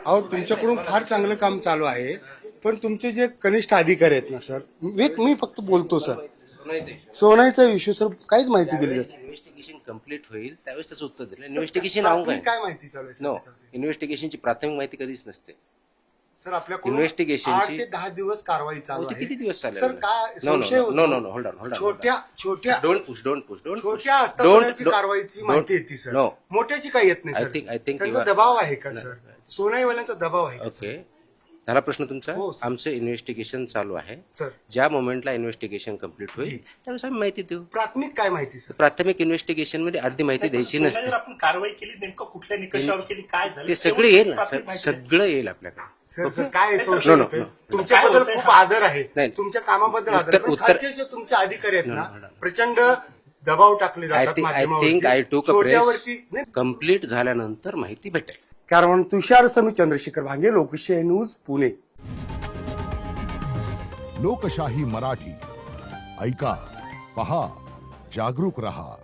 अहो तुमच्याकडून फार चांगलं काम चालू आहे, पण तुमचे जे कनिष्ठ अधिकारी आहेत ना सर, मी फक्त बोलतो सर, सोनाईचा इश्यू सर काहीच माहिती दिली जात. इन्व्हेस्टिगेशन कम्प्लीट होईल त्यावेळेस त्याचं उत्तर दिलं. इन्व्हेस्टिगेशन आऊन प्राथमिक काय माहिती चालू आहे नो, सर? इन्व्हेस्टिगेशनची प्राथमिक माहिती कधीच नसते. सर आपल्याकडून Investigation 8 ची- ते 10 दिवस कारवाई चालू हो, ते आहे. किती दिवस चालेल? सर काय नो संशय होतो? No no no hold on छोट्या डोंट पुश छोट्या आस्थापनाची कारवाईची माहिती येते सर, नो मोठ्याची काही येत नाही I सर. think you त्यांचा are- दबाव आहे का सर? सोनाईवाल्यांचा दबाव आहे का सर? ओके, झाला प्रश्न तुमचा. हो, सर. आमचं इन्व्हेस्टिगेशन चालू आहे. सर ज्या मोमेंटला इन्व्हेस्टिगेशन कम्प्लीट जी. होईल त्यावेळेस आम्ही माहिती देऊ. प्राथमिक काय माहिती सर? प्राथमिक इन्व्हेस्टिगेशन मध्ये अर्धी माहिती द्यायची नसते. सोन्यावर आपण कारवाई केली, नेमकं कुठल्या निकषावर केली, काय झालं ते सगळे येईल ना, प्राथमिक माहिती आहे. सगळं येईल आपल्याकडे. सर सर काय संशय नो, नो, होतोय? नो. तुमच्याबद्दल काय खूप होतंय? आदर आहे, नाही. तुमच्या कामाबद्दल आदर आहे. पण उत्तर- खालचे जे तुमचे अधिकारी आहेत नो, ना, नो, नो. प्रचंड दबाव टाकले आय जातात थिंक माध्यमावरती. आय टूक अ प्रेस. छोट्यावरती नाही. कम्प्लीट झाल्यानंतर माहिती भेटेल. कारण तुषार समी चंद्रशेखर भांगे, लोकशाही न्यूज, पुणे. लोकशाही मराठी ऐका, पहा, जागरूक रहा.